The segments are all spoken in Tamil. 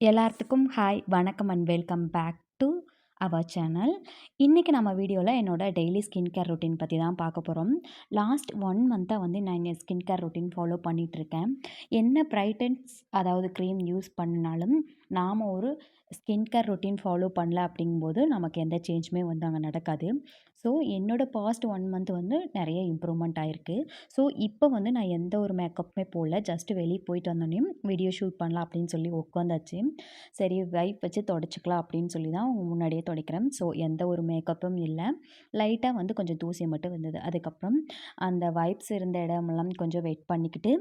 எல்லாத்துக்கும் ஹாய், வணக்கம் and welcome back to our channel. இன்றைக்கி நம்ம வீடியோவில் என்னோட டெய்லி ஸ்கின் கேர் ரொட்டீன் பற்றி தான் பார்க்க போகிறோம். லாஸ்ட் 1 மந்த்தாக வந்து நான் என் ஸ்கின் கேர் ரொட்டீன் ஃபாலோ பண்ணிகிட்ருக்கேன். என்ன பிரைட்டன்ஸ் அதாவது க்ரீம் யூஸ் பண்ணினாலும் நாம் ஒரு ஸ்கின் கேர் ரொட்டீன் ஃபாலோ பண்ணல அப்படிங்கும்போது நமக்கு எந்த சேஞ்சுமே வந்து அங்கே நடக்காது. ஸோ என்னோடய பாஸ்ட் 1 மந்த் வந்து நிறைய இம்ப்ரூவ்மெண்ட் ஆகிருக்கு. ஸோ இப்போ வந்து நான் எந்த ஒரு மேக்கப்புமே போடல. ஜஸ்ட்டு வெளியே போயிட்டு வந்தோடனே வீடியோ ஷூட் பண்ணலாம் அப்படின்னு சொல்லி உட்காந்தாச்சு. சரி வைப் வச்சு தொடச்சிக்கலாம் அப்படின்னு சொல்லி தான் முன்னாடியே துடைக்கிறேன். ஸோ எந்த ஒரு மேக்கப்பும் இல்லை. லைட்டாக வந்து கொஞ்சம் தூசி மட்டும் வந்தது. அதுக்கப்புறம் அந்த வைப்ஸ் இருந்த இடமெல்லாம் கொஞ்சம் வெட் பண்ணிக்கிட்டு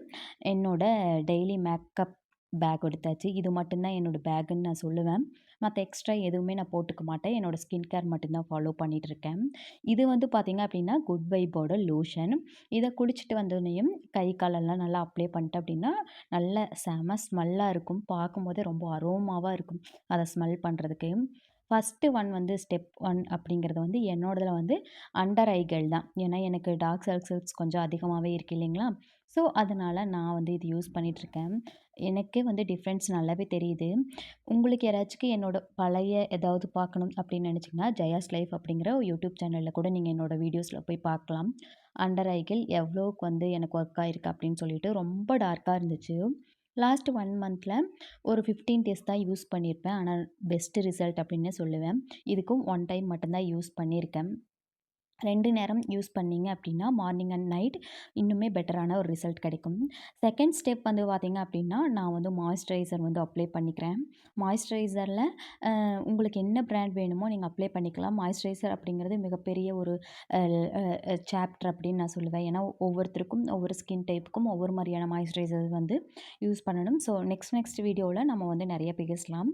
என்னோடய டெய்லி மேக்கப் பேக் எடுத்தாச்சு. இது மட்டும்தான் என்னோடய பேக்குன்னு நான் சொல்லுவேன். மற்ற எக்ஸ்ட்ரா எதுவுமே நான் போட்டுக்க மாட்டேன். என்னோடய ஸ்கின் கேர் மட்டும்தான் ஃபாலோ பண்ணிகிட்ருக்கேன். இது வந்து பார்த்திங்க அப்படின்னா குட் வைப்போட லோஷன். இதை குளிச்சுட்டு வந்தோடனேயும் கை காலெல்லாம் நல்லா அப்ளை பண்ணிட்டேன் அப்படின்னா நல்ல செம ஸ்மெல்லாக இருக்கும். பார்க்கும்போதே ரொம்ப அரோமாவாக இருக்கும் அதை ஸ்மெல் பண்ணுறதுக்கு. ஃபஸ்ட்டு ஒன் வந்து ஸ்டெப் 1 அப்படிங்கிறது வந்து என்னோடதில் வந்து அண்டர் ஐகள் தான். ஏன்னா எனக்கு டார்க் சர்க்கிள்ஸ் கொஞ்சம் அதிகமாகவே இருக்குது இல்லைங்களா? ஸோ அதனால் நான் வந்து இது யூஸ் பண்ணிகிட்ருக்கேன். எனக்கே வந்து டிஃப்ரென்ஸ் நல்லாவே தெரியுது. உங்களுக்கு யாராச்சுக்கு என்னோட பழைய ஏதாவது பார்க்கணும் அப்படின்னு நினச்சிங்கன்னா ஜெயாஸ் லைஃப் அப்படிங்கிற யூடியூப் சேனலில் கூட நீங்கள் என்னோடய வீடியோஸில் போய் பார்க்கலாம். அண்டர் ஐகள் எவ்வளோக்கு வந்து எனக்கு ஒர்க் ஆகிருக்கு அப்படின்னு சொல்லிட்டு ரொம்ப டார்க்காக இருந்துச்சு. லாஸ்ட் 1 மந்தில் ஒரு 15 டேஸ் தான் யூஸ் பண்ணியிருப்பேன். ஆனால் பெஸ்ட்டு ரிசல்ட் அப்படின்னே சொல்லுவேன். இதுக்கும் 1 டைம் மட்டும்தான் யூஸ் பண்ணியிருக்கேன். 2 நேரம் யூஸ் பண்ணீங்க அப்படின்னா மார்னிங் அண்ட் நைட் இன்னுமே பெட்டரான ஒரு ரிசல்ட் கிடைக்கும். செகண்ட் ஸ்டெப் வந்து பார்த்திங்க அப்படின்னா நான் வந்து மாய்ஸ்சரைசர் வந்து அப்ளை பண்ணிக்கிறேன். மாய்ஸ்சரைசரில் உங்களுக்கு என்ன பிராண்ட் வேணுமோ நீங்கள் அப்ளை பண்ணிக்கலாம். மாய்ஸ்சரைசர் அப்படிங்கிறது மிகப்பெரிய ஒரு சாப்டர் அப்படின்னு நான் சொல்லுவேன். ஏன்னா ஒவ்வொருத்தருக்கும் ஒவ்வொரு ஸ்கின் டைப்புக்கும் ஒவ்வொரு மாதிரியான மாய்ஸ்சரைசர் வந்து யூஸ் பண்ணணும். ஸோ நெக்ஸ்ட் வீடியோவில் நம்ம வந்து நிறைய பேசலாம்.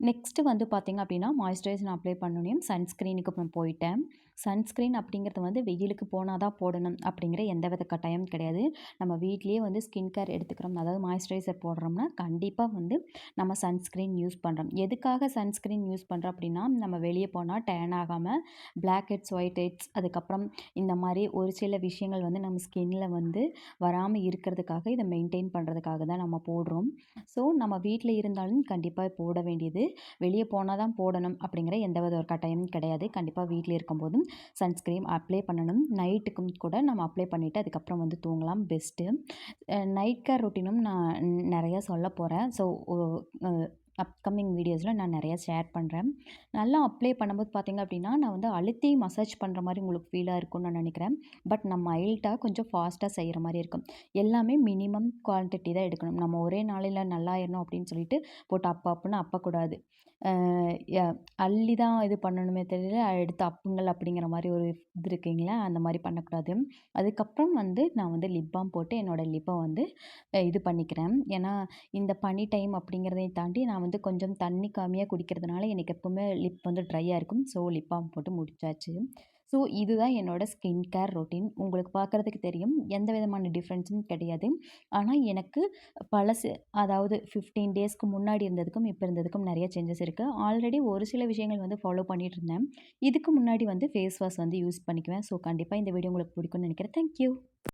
நெக்ஸ்ட்டு வந்து பார்த்திங்க அப்படின்னா மாய்ஸ்சரைசர் நான் அப்ளை பண்ணோன்னே சன்ஸ்க்ரீனுக்கு நான் போயிட்டேன். சன்ஸ்க்ரீன் அப்படிங்கிறது வந்து வெயிலுக்கு போனால் தான் போடணும் அப்படிங்கிற எந்த வித கட்டாயம் கிடையாது. நம்ம வீட்டிலேயே வந்து ஸ்கின் கேர் எடுத்துக்கிறோம், அதாவது மாய்ஸ்சரைசர் போடுறோம்னா கண்டிப்பாக வந்து நம்ம சன்ஸ்க்ரீன் யூஸ் பண்ணுறோம். எதுக்காக சன்ஸ்க்ரீன் யூஸ் பண்ணுறோம் அப்படின்னா நம்ம வெளியே போனால் டேன் ஆகாமல் பிளாக் ஹெட்ஸ், ஒயிட் ஹெட்ஸ், அதுக்கப்புறம் இந்த மாதிரி ஒரு சில விஷயங்கள் வந்து நம்ம ஸ்கின்னில் வந்து வராமல் இருக்கிறதுக்காக இதை மெயின்டைன் பண்ணுறதுக்காக தான் நம்ம போடுறோம். ஸோ நம்ம வீட்டில் இருந்தாலும் கண்டிப்பாக போட வேண்டியது. வெளியே போனால் தான் போடணும் அப்படிங்கிற எந்த வித ஒரு கட்டாயமும் கிடையாது. கண்டிப்பாக வீட்டில் இருக்கும்போதும் சன்ஸ்க்ரீன் அப்ளை பண்ணணும். நைட்டுக்கும் கூட நம்ம அப்ளை பண்ணிவிட்டு அதுக்கப்புறம் வந்து தூங்கலாம் பெஸ்ட்டு. நைட் கேர் ரொட்டீனும் நான் நிறையா சொல்ல போகிறேன். ஸோ அப்கமிங் வீடியோஸில் நான் நிறையா ஷேர் பண்ணுறேன். நல்லா அப்ளை பண்ணும்போது பார்த்திங்க அப்படின்னா நான் வந்து அழுத்தி மசாஜ் பண்ணுற மாதிரி உங்களுக்கு ஃபீலாக இருக்கும்னு நான் நினைக்கிறேன். பட் நம்ம மைல்டாக கொஞ்சம் ஃபாஸ்ட்டாக செய்கிற மாதிரி இருக்கும். எல்லாமே மினிமம் குவான்டிட்டி தான் எடுக்கணும். நம்ம ஒரே நாளில் நல்லாயிடணும் அப்படின்னு சொல்லிட்டு போட்டு அப்புன்னு அப்பக்கூடாது. அள்ளி தான் இது பண்ணணுமே தவிர எடுத்து அப்புங்கள் அப்படிங்கிற மாதிரி ஒரு இது இருக்குங்களா, அந்த மாதிரி பண்ணக்கூடாது. அதுக்கப்புறம் வந்து நான் வந்து லிப் பாம் போட்டு என்னோடய லிப்பை வந்து இது பண்ணிக்கிறேன். ஏன்னா இந்த பனி டைம் அப்படிங்கிறதையும் தாண்டி நான் வந்து கொஞ்சம் தண்ணி கம்மியாக குடிக்கிறதுனால எனக்கு எப்போவுமே லிப் வந்து ட்ரையாக இருக்கும். ஸோ லிப் பாம் போட்டு முடிச்சாச்சு. ஸோ இதுதான் என்னோடய ஸ்கின் கேர் ரொட்டீன். உங்களுக்கு பார்க்குறதுக்கு தெரியும் எந்த விதமான டிஃப்ரென்ஸும் கிடையாது. ஆனால் எனக்கு பழசு அதாவது 15 டேஸ்க்கு முன்னாடி இருந்ததுக்கும் இப்போ இருந்ததுக்கும் நிறைய சேஞ்சஸ் இருக்குது. ஆல்ரெடி ஒரு சில விஷயங்கள் வந்து ஃபாலோ பண்ணிகிட்டு இருந்தேன். இதுக்கு முன்னாடி வந்து ஃபேஸ் வாஷ் வந்து யூஸ் பண்ணிக்குவேன். ஸோ கண்டிப்பாக இந்த வீடியோ உங்களுக்கு பிடிக்கும்னு நினைக்கிறேன். Thank you.